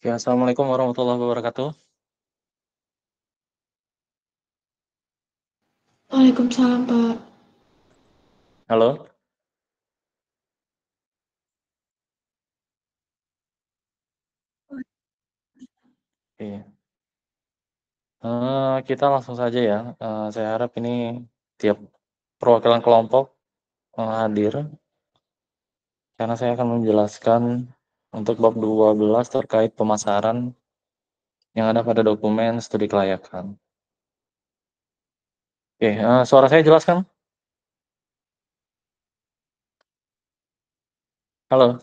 Ya, assalamualaikum warahmatullahi wabarakatuh. Waalaikumsalam, Pak. Halo. Iya. Kita langsung saja ya. Saya harap ini tiap perwakilan kelompok hadir karena saya akan menjelaskan untuk bab 12 terkait pemasaran yang ada pada dokumen studi kelayakan. Oke, suara saya jelas kan? Halo,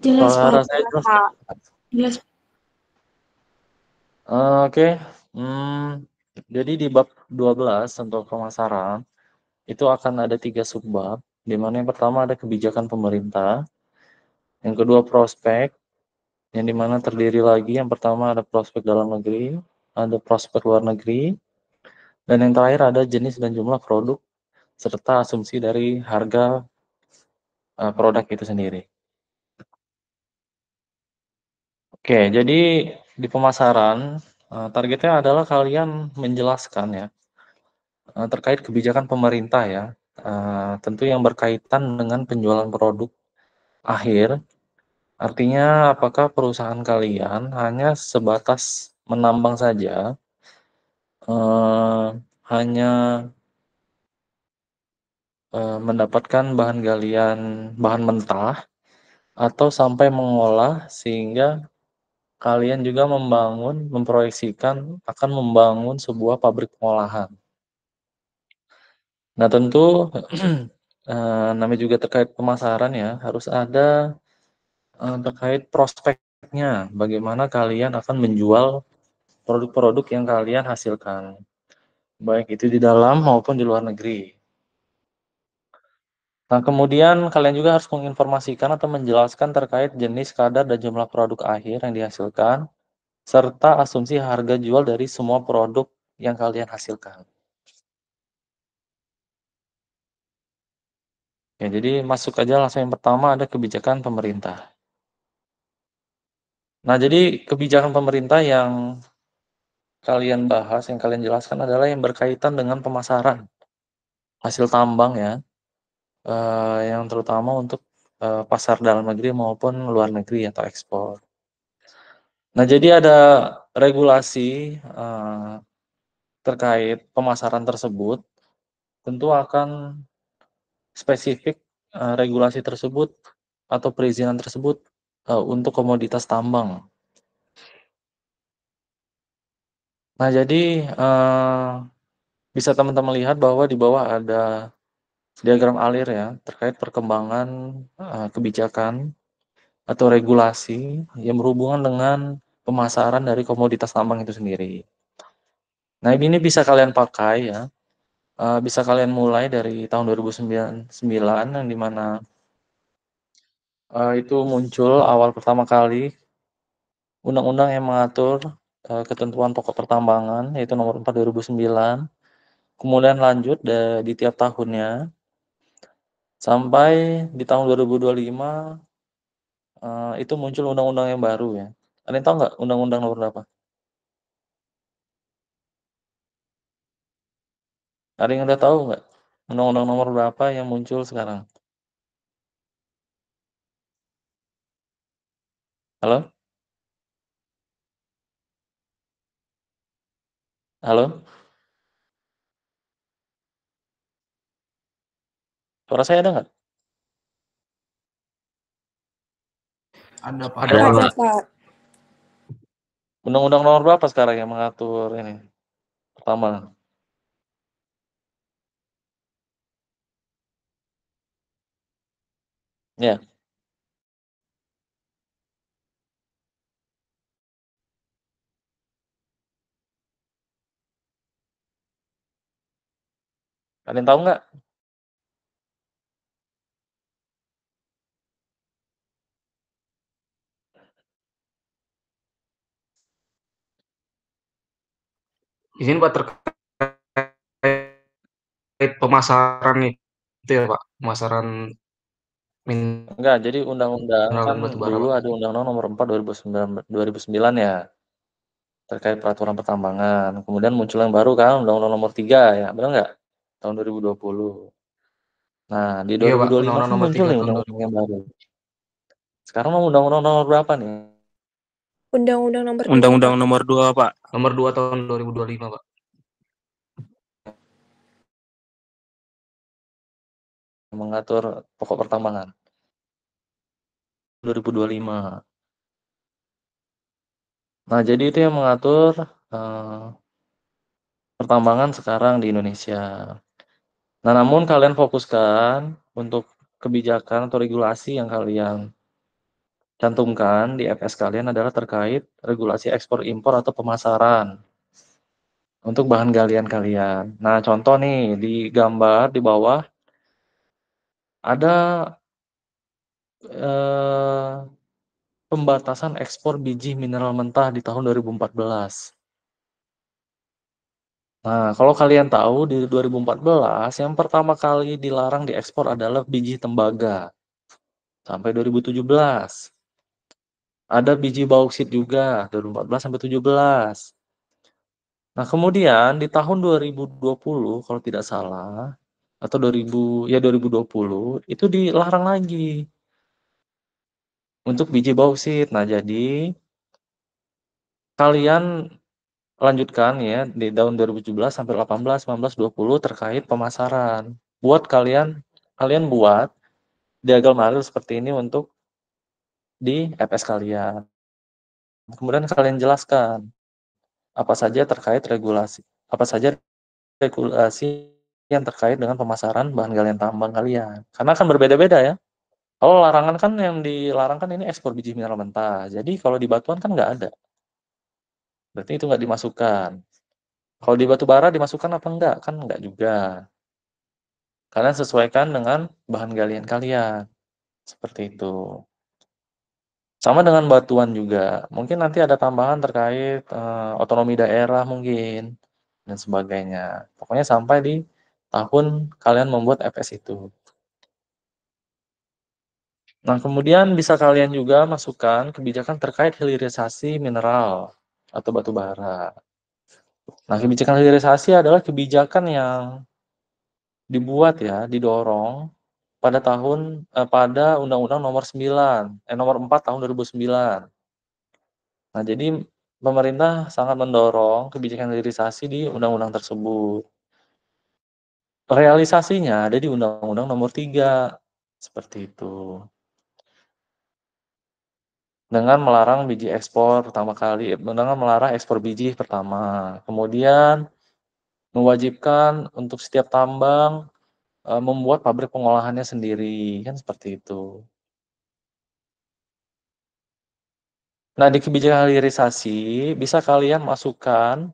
Jelas, suara Pak. saya jelas kan? Pak. Jelas. Oke, jadi di bab 12 untuk pemasaran, itu akan ada 3 subbab, di mana yang pertama ada kebijakan pemerintah, yang kedua prospek, yang dimana terdiri lagi yang pertama ada prospek dalam negeri, ada prospek luar negeri, dan yang terakhir ada jenis dan jumlah produk serta asumsi dari harga produk itu sendiri. Oke, jadi di pemasaran targetnya adalah kalian menjelaskan ya terkait kebijakan pemerintah ya, tentu yang berkaitan dengan penjualan produk akhir. Artinya apakah perusahaan kalian hanya sebatas menambang saja, eee, hanya mendapatkan bahan galian bahan mentah, atau sampai mengolah sehingga kalian juga memproyeksikan akan membangun sebuah pabrik pengolahan. Nah tentu, namanya juga terkait pemasaran ya, harus ada, terkait prospeknya, bagaimana kalian akan menjual produk-produk yang kalian hasilkan, baik itu di dalam maupun di luar negeri. Nah, kemudian kalian juga harus menginformasikan atau menjelaskan terkait jenis, kadar, dan jumlah produk akhir yang dihasilkan, serta asumsi harga jual dari semua produk yang kalian hasilkan. Ya, jadi masuk aja langsung yang pertama ada kebijakan pemerintah. Nah, jadi kebijakan pemerintah yang kalian bahas, yang kalian jelaskan adalah yang berkaitan dengan pemasaran hasil tambang ya, yang terutama untuk, pasar dalam negeri maupun luar negeri atau ekspor. Nah, jadi ada regulasi, terkait pemasaran tersebut, tentu akan spesifik, regulasi tersebut atau perizinan tersebut, untuk komoditas tambang. Nah, jadi, bisa teman-teman lihat bahwa di bawah ada diagram alir ya, terkait perkembangan, kebijakan atau regulasi yang berhubungan dengan pemasaran dari komoditas tambang itu sendiri. Nah, ini bisa kalian pakai ya, bisa kalian mulai dari tahun 2009 yang di mana, itu muncul awal pertama kali undang-undang yang mengatur, ketentuan pokok pertambangan yaitu Nomor 4 2009, kemudian lanjut di tiap tahunnya sampai di tahun 2025, itu muncul undang-undang yang baru ya. Ada yang tahu nggak undang-undang nomor berapa? Ada yang udah tahu nggak? Undang-undang nomor berapa yang muncul sekarang? Halo? Halo? Suara saya ada nggak? Ada Pak. Ada, Ada, Pak. Pak. Undang-undang nomor berapa sekarang yang mengatur ini, pertambangan? Ya, ada yang tahu nggak? Izin Pak terkait pemasaran itu ya Pak, pemasaran Enggak, jadi undang-undang mineral kan dan batu bara, dulu Pak. ada Undang-Undang Nomor 4 2009 ya, terkait peraturan pertambangan. Kemudian muncul yang baru kan Undang-Undang Nomor 3 ya, benar nggak? Tahun 2020. Nah, di Iya, Pak, 2025 Undang-Undang kan Nomor muncul 3 nih tahun undang-undang yang baru. Sekarang mau Undang-Undang nomor berapa nih? Undang-Undang nomor 2, Undang-Undang Pak. nomor 2, Pak. Nomor 2 tahun 2025, Pak. Mengatur pokok pertambangan 2025. Nah, jadi itu yang mengatur pertambangan sekarang di Indonesia. Nah, namun kalian fokuskan untuk kebijakan atau regulasi yang kalian cantumkan di FS kalian adalah terkait regulasi ekspor impor atau pemasaran untuk bahan galian kalian. Nah, contoh nih di gambar di bawah ada eh, pembatasan ekspor biji mineral mentah di tahun 2014. Nah, kalau kalian tahu di 2014 yang pertama kali dilarang diekspor adalah biji tembaga sampai 2017. Ada biji bauksit juga 2014 sampai 17. Nah, kemudian di tahun 2020 kalau tidak salah atau 2020 itu dilarang lagi untuk biji bauksit. Nah, jadi kalian lanjutkan ya di tahun 2017 sampai 18, 19, 20 terkait pemasaran. Buat kalian buat diagram Maril seperti ini untuk di FS kalian. Kemudian kalian jelaskan apa saja regulasi yang terkait dengan pemasaran bahan galian tambang kalian. Karena akan berbeda-beda ya. Kalau larangan kan yang dilarangkan ini ekspor biji mineral mentah. Jadi kalau di batuan kan nggak ada. Berarti itu nggak dimasukkan. Kalau di batu bara dimasukkan apa enggak? Kan enggak juga. Kalian sesuaikan dengan bahan galian kalian. Seperti itu. Sama dengan batuan juga. Mungkin nanti ada tambahan terkait otonomi daerah mungkin dan sebagainya. Pokoknya sampai di tahun kalian membuat FS itu. Nah, kemudian bisa kalian juga masukkan kebijakan terkait hilirisasi mineral atau batu bara. Nah, kebijakan hilirisasi adalah kebijakan yang dibuat ya, didorong pada Undang-Undang Nomor 4 tahun 2009. Nah, jadi pemerintah sangat mendorong kebijakan hilirisasi di undang-undang tersebut. Realisasinya ada di Undang-Undang Nomor 3. Seperti itu. Dengan melarang biji ekspor pertama kali, dengan melarang ekspor biji pertama. Kemudian mewajibkan untuk setiap tambang membuat pabrik pengolahannya sendiri, kan seperti itu. Nah, di kebijakan hilirisasi bisa kalian masukkan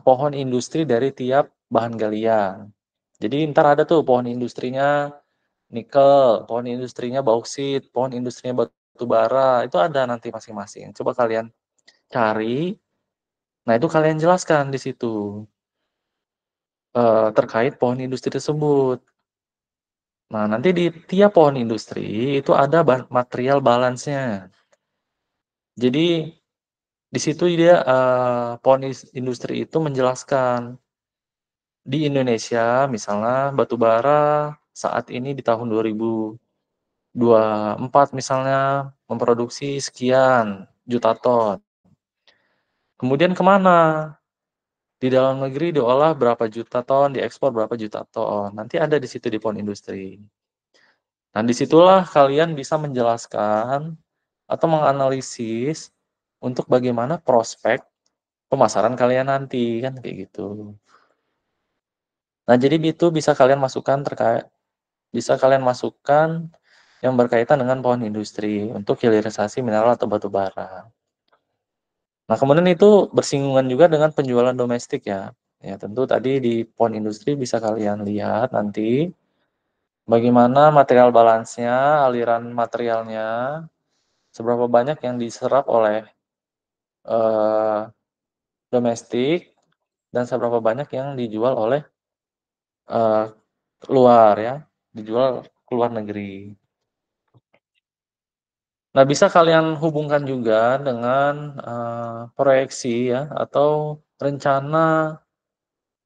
pohon industri dari tiap bahan galian. Jadi ntar ada tuh pohon industrinya nikel, pohon industrinya bauksit, pohon industrinya batu bara, itu ada nanti masing-masing. Coba kalian cari, nah itu kalian jelaskan di situ terkait pohon industri tersebut. Nah, nanti di tiap pohon industri itu ada material balance-nya. Jadi di situ dia pohon industri itu menjelaskan di Indonesia misalnya batu bara saat ini di tahun 2024 misalnya memproduksi sekian juta ton. Kemudian kemana? Di dalam negeri diolah berapa juta ton, diekspor berapa juta ton. Nanti ada di situ di pohon industri. Nah, disitulah kalian bisa menjelaskan atau menganalisis untuk bagaimana prospek pemasaran kalian nanti, kan kayak gitu. Nah, jadi itu bisa kalian masukkan yang berkaitan dengan pohon industri untuk hilirisasi mineral atau batu bara. Nah, kemudian itu bersinggungan juga dengan penjualan domestik ya. Ya, tentu tadi di pohon industri bisa kalian lihat nanti bagaimana material balance-nya, aliran materialnya, seberapa banyak yang diserap oleh domestik dan seberapa banyak yang dijual oleh luar ya, dijual ke luar negeri. Nah, bisa kalian hubungkan juga dengan proyeksi ya atau rencana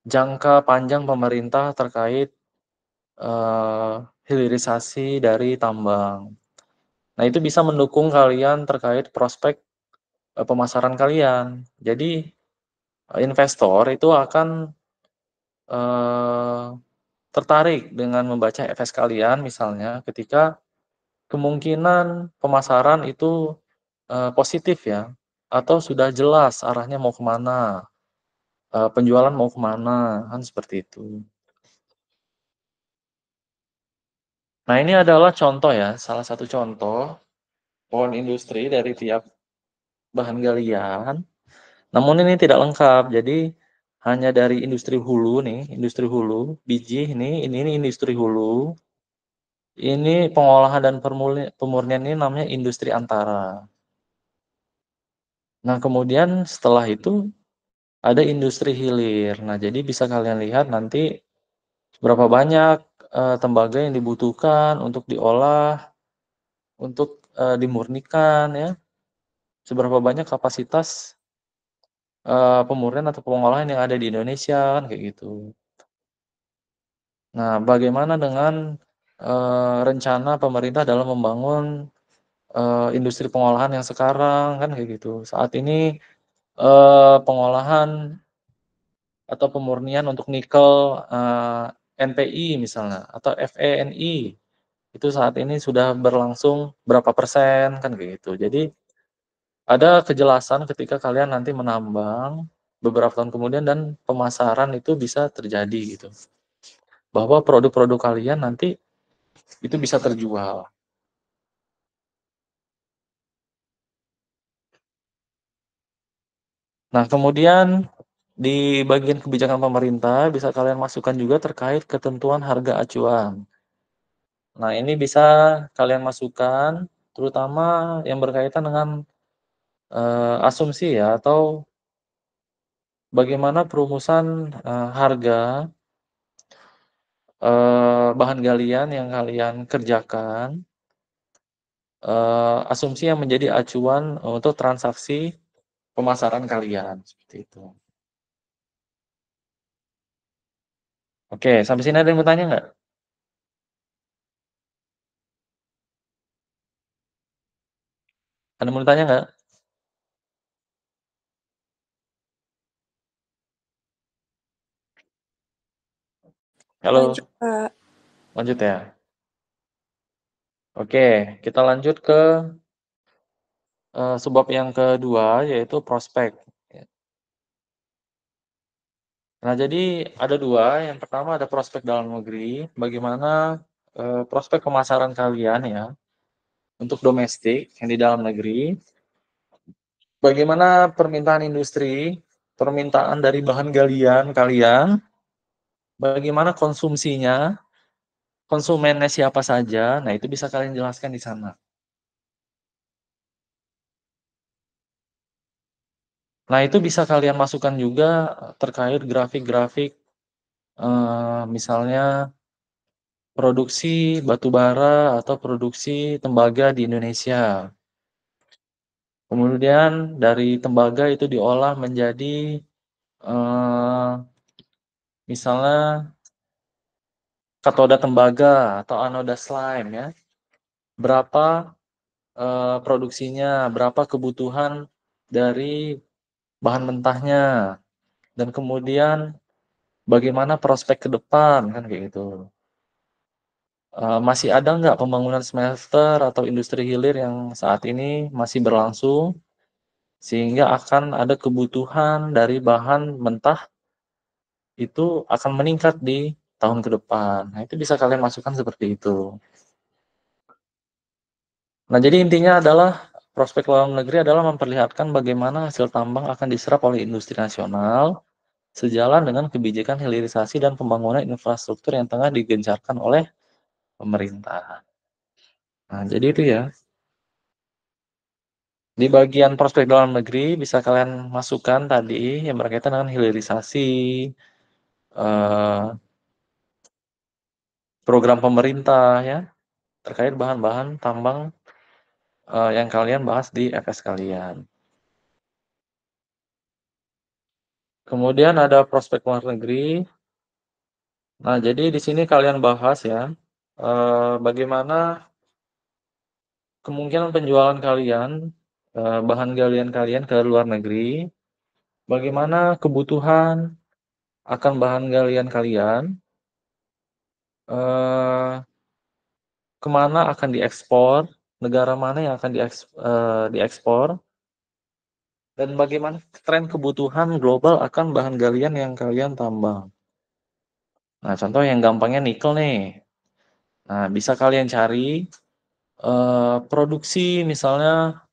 jangka panjang pemerintah terkait hilirisasi dari tambang. Nah, itu bisa mendukung kalian terkait prospek pemasaran kalian. Jadi investor itu akan tertarik dengan membaca FS kalian misalnya ketika kemungkinan pemasaran itu positif ya, atau sudah jelas arahnya mau kemana, penjualan mau kemana, kan seperti itu. Nah, ini adalah contoh ya, salah satu contoh pohon industri dari tiap bahan galian. Namun ini tidak lengkap, jadi hanya dari industri hulu nih, industri hulu, biji ini industri hulu. Ini pengolahan dan pemurnian ini namanya industri antara. Nah, kemudian setelah itu ada industri hilir. Nah, jadi bisa kalian lihat nanti berapa banyak tembaga yang dibutuhkan untuk diolah, untuk dimurnikan ya. Seberapa banyak kapasitas pemurnian atau pengolahan yang ada di Indonesia kan kayak gitu. Nah, bagaimana dengan rencana pemerintah dalam membangun industri pengolahan yang sekarang kan kayak gitu. Saat ini pengolahan atau pemurnian untuk nikel NPI misalnya atau FeNI itu saat ini sudah berlangsung berapa persen kan kayak gitu. Jadi ada kejelasan ketika kalian nanti menambang beberapa tahun kemudian dan pemasaran itu bisa terjadi gitu. Bahwa produk-produk kalian nanti itu bisa terjual. Nah, kemudian di bagian kebijakan pemerintah bisa kalian masukkan juga terkait ketentuan harga acuan. Nah, ini bisa kalian masukkan terutama yang berkaitan dengan asumsi ya atau bagaimana perumusan harga bahan galian yang kalian kerjakan, asumsi yang menjadi acuan untuk transaksi pemasaran kalian seperti itu. Oke, sampai sini ada yang mau tanya nggak? Ada yang mau tanya nggak? Halo, Lanjut, Pak. lanjut ya. Oke, kita lanjut ke sebab yang kedua yaitu prospek. Nah, jadi ada dua. Yang pertama ada prospek dalam negeri. Bagaimana prospek pemasaran kalian ya untuk domestik yang di dalam negeri. Bagaimana permintaan industri, permintaan dari bahan galian kalian. Bagaimana konsumsinya, konsumennya siapa saja. Nah, itu bisa kalian jelaskan di sana. Nah, itu bisa kalian masukkan juga terkait grafik-grafik misalnya produksi batu bara atau produksi tembaga di Indonesia. Kemudian dari tembaga itu diolah menjadi misalnya katoda tembaga atau anoda slime ya. Berapa produksinya, berapa kebutuhan dari bahan mentahnya, dan kemudian bagaimana prospek ke depan kan kayak gitu. Masih ada nggak pembangunan smelter atau industri hilir yang saat ini masih berlangsung sehingga akan ada kebutuhan dari bahan mentah itu akan meningkat di tahun ke depan. Nah, itu bisa kalian masukkan seperti itu. Nah, jadi intinya adalah prospek dalam negeri adalah memperlihatkan bagaimana hasil tambang akan diserap oleh industri nasional sejalan dengan kebijakan hilirisasi dan pembangunan infrastruktur yang tengah digencarkan oleh pemerintah. Nah, jadi itu ya. Di bagian prospek dalam negeri bisa kalian masukkan tadi yang berkaitan dengan hilirisasi, program pemerintah ya, terkait bahan-bahan tambang yang kalian bahas di FS kalian. Kemudian ada prospek luar negeri. Nah, jadi di sini kalian bahas ya, bagaimana kemungkinan penjualan kalian, bahan galian kalian ke luar negeri, bagaimana kebutuhan akan bahan galian kalian, kemana akan diekspor, negara mana yang akan diekspor, dan bagaimana tren kebutuhan global akan bahan galian yang kalian tambang. Nah, contoh yang gampangnya nikel nih. Nah, bisa kalian cari produksi misalnya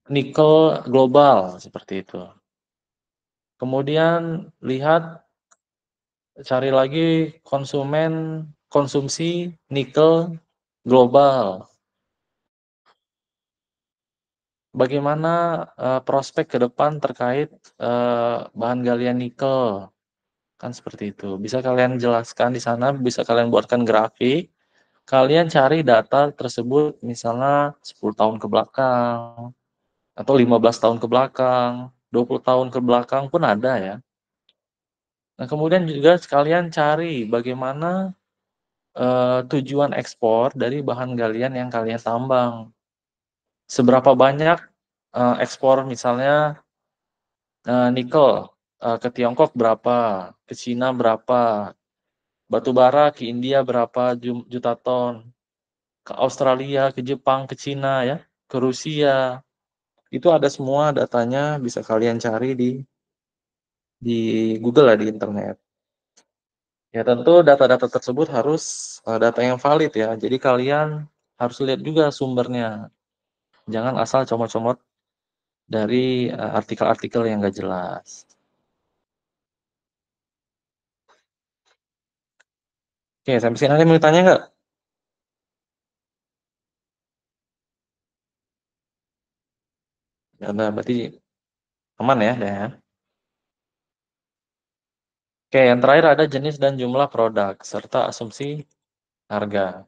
nikel global seperti itu. Kemudian cari lagi konsumsi nikel global. Bagaimana prospek ke depan terkait bahan galian nikel? Kan seperti itu. Bisa kalian jelaskan di sana, bisa kalian buatkan grafik. Kalian cari data tersebut misalnya 10 tahun ke belakang, atau 15 tahun ke belakang, 20 tahun ke belakang pun ada ya. Nah, kemudian juga sekalian cari bagaimana tujuan ekspor dari bahan galian yang kalian tambang. Seberapa banyak ekspor misalnya nikel ke Tiongkok berapa, ke Cina berapa, batu bara ke India berapa juta ton, ke Australia, ke Jepang, ke Cina ya, ke Rusia. Itu ada semua datanya, bisa kalian cari di Google lah, di internet. Ya tentu data-data tersebut harus data yang valid ya. Jadi kalian harus lihat juga sumbernya. Jangan asal comot-comot dari artikel-artikel yang nggak jelas. Oke, sampai sini ada yang mau tanya nggak? Ya, berarti aman ya, ya. Oke, yang terakhir ada jenis dan jumlah produk serta asumsi harga.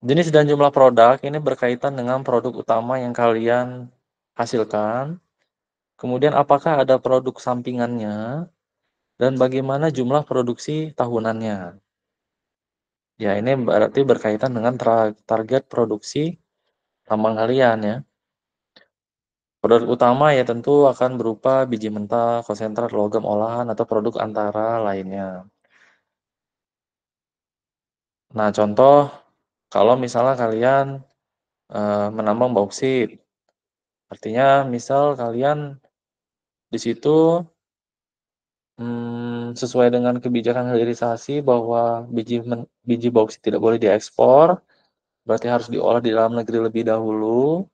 Jenis dan jumlah produk ini berkaitan dengan produk utama yang kalian hasilkan. Kemudian apakah ada produk sampingannya dan bagaimana jumlah produksi tahunannya. Ya, ini berarti berkaitan dengan target produksi tambang kalian ya. Produk utama ya tentu akan berupa biji mentah, konsentrat, logam olahan, atau produk antara lainnya. Nah, contoh kalau misalnya kalian menambang bauksit, artinya misal kalian di situ sesuai dengan kebijakan hilirisasi bahwa biji bauksit tidak boleh diekspor, berarti harus diolah di dalam negeri lebih dahulu.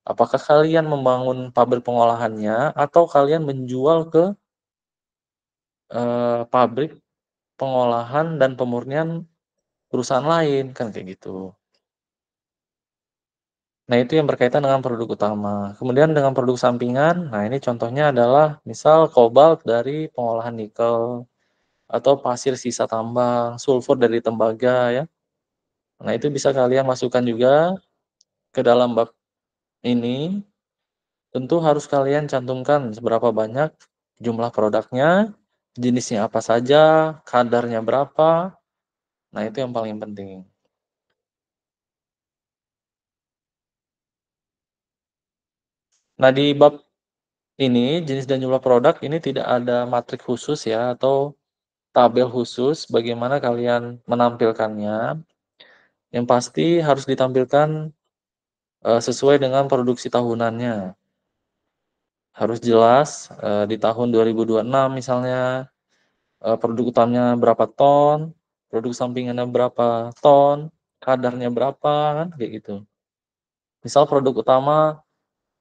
Apakah kalian membangun pabrik pengolahannya atau kalian menjual ke pabrik pengolahan dan pemurnian perusahaan lain, kan kayak gitu. Nah, itu yang berkaitan dengan produk utama. Kemudian dengan produk sampingan, nah ini contohnya adalah misal kobalt dari pengolahan nikel atau pasir sisa tambang, sulfur dari tembaga ya. Nah, itu bisa kalian masukkan juga ke dalam bab ini. Tentu harus kalian cantumkan seberapa banyak jumlah produknya, jenisnya apa saja, kadarnya berapa. Nah, itu yang paling penting. Nah, di bab ini, jenis dan jumlah produk ini tidak ada matrik khusus ya, atau tabel khusus bagaimana kalian menampilkannya. Yang pasti harus ditampilkan sesuai dengan produksi tahunannya. Harus jelas di tahun 2026 misalnya produk utamanya berapa ton, produk sampingannya berapa ton, kadarnya berapa, kan kayak gitu. Misal produk utama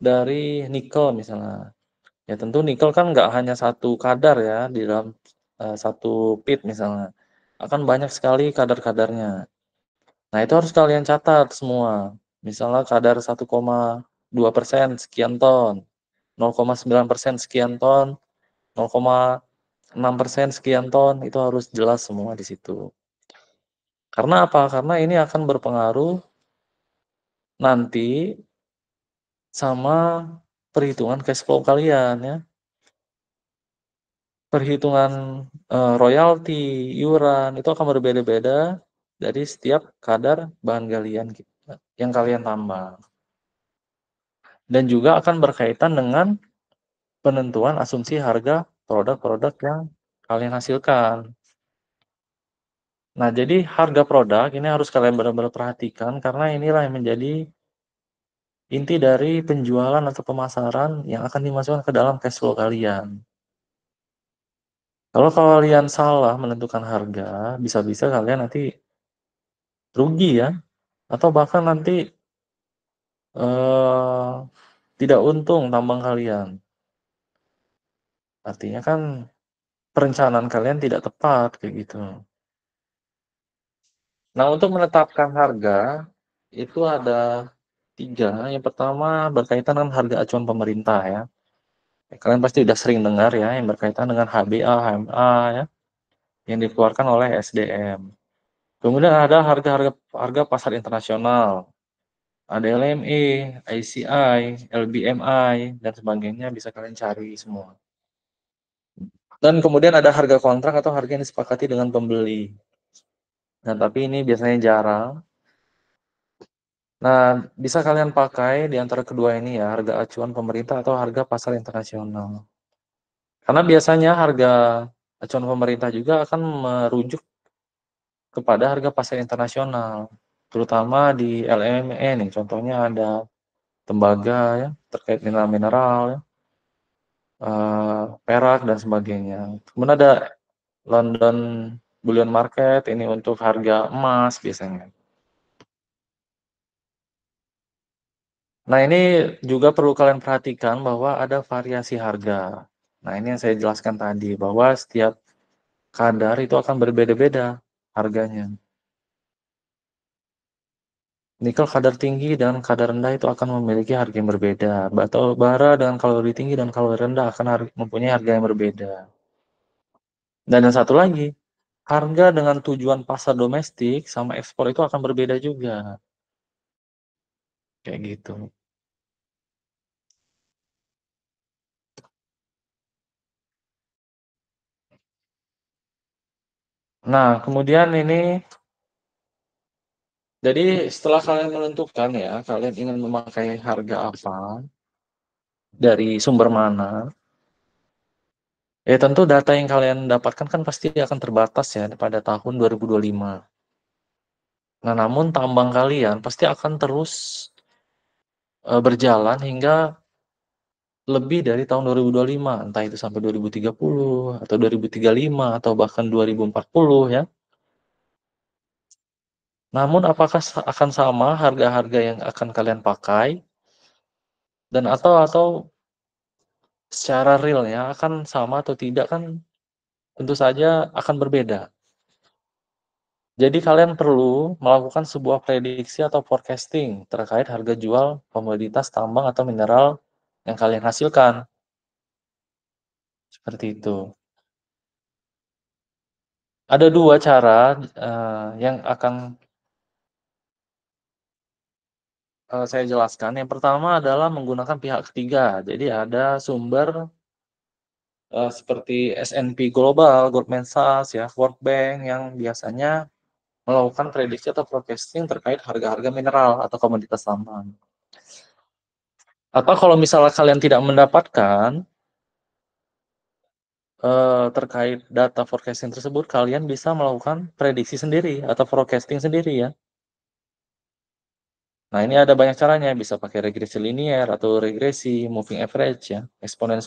dari nikel misalnya. Ya tentu nikel kan nggak hanya satu kadar ya di dalam satu pit misalnya. Akan banyak sekali kadar-kadarnya. Nah, itu harus kalian catat semua. Misalnya kadar 1,2% sekian ton, 0,9% sekian ton, 0,6% sekian ton, itu harus jelas semua di situ. Karena apa? Karena ini akan berpengaruh nanti sama perhitungan cash flow kalian ya. Perhitungan royalti, iuran itu akan berbeda-beda dari setiap kadar bahan galian yang kalian tambang. Dan juga akan berkaitan dengan penentuan asumsi harga produk-produk yang kalian hasilkan. Nah, jadi harga produk ini harus kalian benar-benar perhatikan karena inilah yang menjadi inti dari penjualan atau pemasaran yang akan dimasukkan ke dalam cash flow kalian. Kalau kalian salah menentukan harga, bisa-bisa kalian nanti rugi ya, atau bahkan nanti tidak untung tambang kalian. Artinya kan perencanaan kalian tidak tepat kayak gitu. Nah, untuk menetapkan harga itu ada 3. Yang pertama berkaitan dengan harga acuan pemerintah ya. Kalian pasti udah sering dengar ya yang berkaitan dengan HBA, HMA ya, yang dikeluarkan oleh SDM. Kemudian ada harga pasar internasional. Ada LME, ICI, LBMI, dan sebagainya bisa kalian cari semua. Dan kemudian ada harga kontrak atau harga yang disepakati dengan pembeli. Nah, tapi ini biasanya jarang. Nah, bisa kalian pakai di antara kedua ini ya, harga acuan pemerintah atau harga pasar internasional. Karena biasanya harga acuan pemerintah juga akan merujuk kepada harga pasar internasional, terutama di LME nih, contohnya ada tembaga ya, terkait mineral-mineral ya, perak dan sebagainya. Kemudian ada London Bullion Market, ini untuk harga emas biasanya. Nah, ini juga perlu kalian perhatikan bahwa ada variasi harga. Nah, ini yang saya jelaskan tadi, bahwa setiap kadar itu akan berbeda-beda harganya. Nikel kadar tinggi dan kadar rendah itu akan memiliki harga yang berbeda. Batu bara dengan kalori tinggi dan kalori rendah akan mempunyai harga yang berbeda. Dan yang satu lagi, harga dengan tujuan pasar domestik sama ekspor itu akan berbeda juga. Kayak gitu. Nah, kemudian ini, jadi setelah kalian menentukan ya, kalian ingin memakai harga apa, dari sumber mana, ya tentu data yang kalian dapatkan kan pasti akan terbatas ya pada tahun 2025. Nah, namun tambang kalian pasti akan terus berjalan hingga lebih dari tahun 2025, entah itu sampai 2030 atau 2035 atau bahkan 2040 ya. Namun apakah akan sama harga-harga yang akan kalian pakai dan atau secara realnya akan sama atau tidak kan tentu saja akan berbeda. Jadi kalian perlu melakukan sebuah prediksi atau forecasting terkait harga jual komoditas tambang atau mineral yang kalian hasilkan. Seperti itu. Ada 2 cara yang akan saya jelaskan. Yang pertama adalah menggunakan pihak ketiga. Jadi ada sumber seperti S&P Global, Goldman Sachs, ya, World Bank yang biasanya melakukan prediksi atau forecasting terkait harga-harga mineral atau komoditas tambang. Atau kalau misalnya kalian tidak mendapatkan terkait data forecasting tersebut, kalian bisa melakukan prediksi sendiri atau forecasting sendiri ya. Nah, ini ada banyak caranya, bisa pakai regresi linear atau regresi, moving average ya, exponential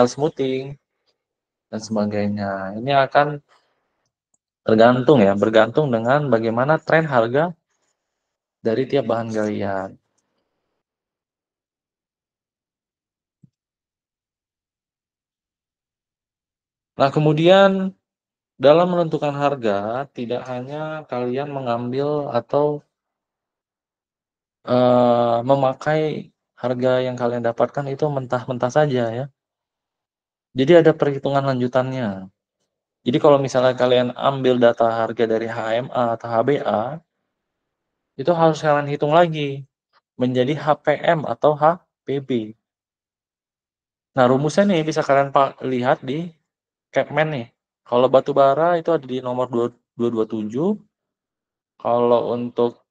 smoothing, dan sebagainya. Ini akan tergantung ya, bergantung dengan bagaimana tren harga dari tiap bahan galian. Nah, kemudian dalam menentukan harga, tidak hanya kalian mengambil atau memakai harga yang kalian dapatkan itu mentah-mentah saja ya. Jadi ada perhitungan lanjutannya. Jadi kalau misalnya kalian ambil data harga dari HMA atau HBA, itu harus kalian hitung lagi menjadi HPM atau HPB. Nah, rumusnya nih bisa kalian lihat di Capman nih. Kalau batu bara itu ada di nomor 227. Kalau untuk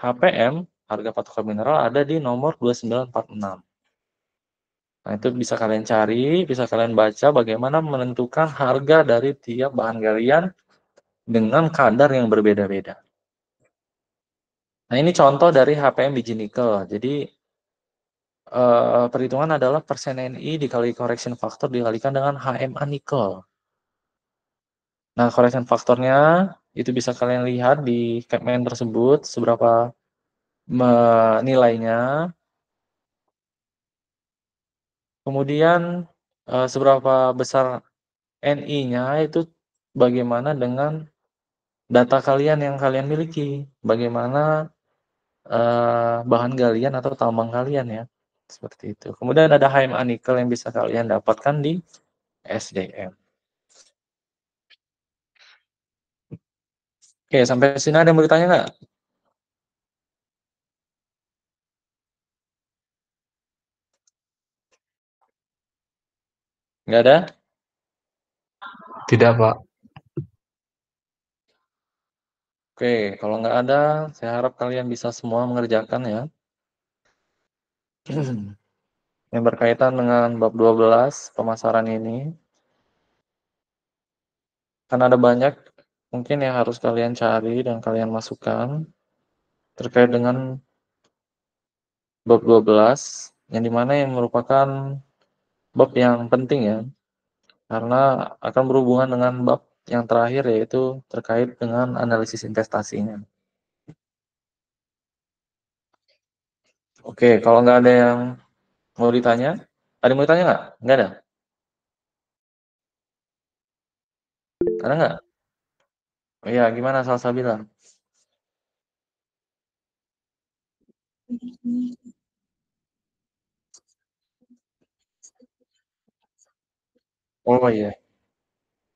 HPM, harga patokan mineral, ada di nomor 2946. Nah, itu bisa kalian cari, bisa kalian baca bagaimana menentukan harga dari tiap bahan galian dengan kadar yang berbeda-beda. Nah, ini contoh dari HPM biji nikel. Jadi, perhitungan adalah persen Ni dikali correction factor dikalikan dengan HMA nikel. Nah, correction faktornya itu bisa kalian lihat di Capman tersebut, seberapa nilainya. Kemudian, seberapa besar Ni-nya itu bagaimana dengan data kalian yang kalian miliki. Bagaimana bahan galian atau tambang kalian ya. Seperti itu. Kemudian ada HMA nikel yang bisa kalian dapatkan di SDM. Oke, sampai sini ada yang mau ditanya nggak? Nggak ada? Tidak, Pak. Oke, kalau nggak ada, saya harap kalian bisa semua mengerjakan ya. Yang berkaitan dengan bab 12 pemasaran ini. Kan ada banyak mungkin yang harus kalian cari dan kalian masukkan terkait dengan bab 12, yang dimana yang merupakan bab yang penting ya. Karena akan berhubungan dengan bab yang terakhir, yaitu terkait dengan analisis investasinya. Oke, kalau nggak ada yang mau ditanya, ada yang mau ditanya nggak? Nggak ada? Ada nggak? Oh iya, gimana Salsabila? Oh iya.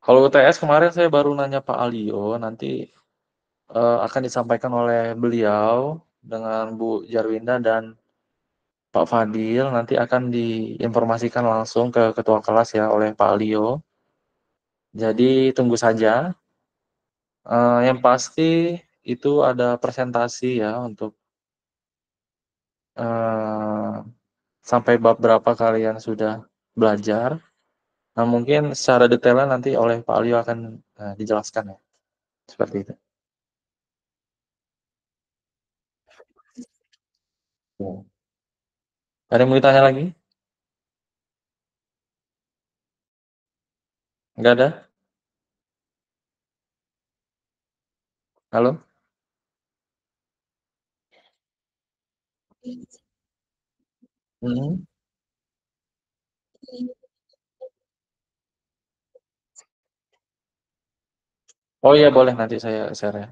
Kalau UTS kemarin saya baru nanya Pak Alio, nanti akan disampaikan oleh beliau dengan Bu Jarwinda dan Pak Fadil, nanti akan diinformasikan langsung ke ketua kelas ya oleh Pak Alio. Jadi tunggu saja. Yang pasti itu ada presentasi ya untuk sampai bab berapa kalian sudah belajar. Nah, mungkin secara detailnya nanti oleh Pak Alio akan dijelaskan ya. Seperti itu. Ya. Ada yang mau ditanya lagi? Nggak ada? Halo? Hmm. Oh iya boleh, nanti saya share ya.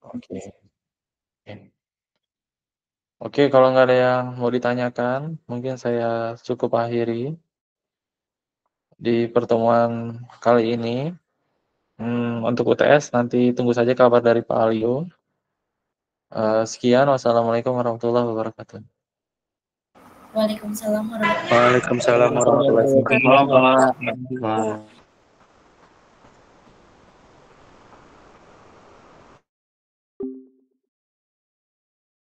Oke. Oke, kalau nggak ada yang mau ditanyakan, mungkin saya cukup akhiri di pertemuan kali ini. Untuk UTS nanti tunggu saja kabar dari Pak Alio. Sekian, wassalamualaikum warahmatullahi wabarakatuh. Waalaikumsalam warahmatullahi wabarakatuh. Waalaikumsalam warahmatullahi wabarakatuh. Waalaikumsalam, Pak.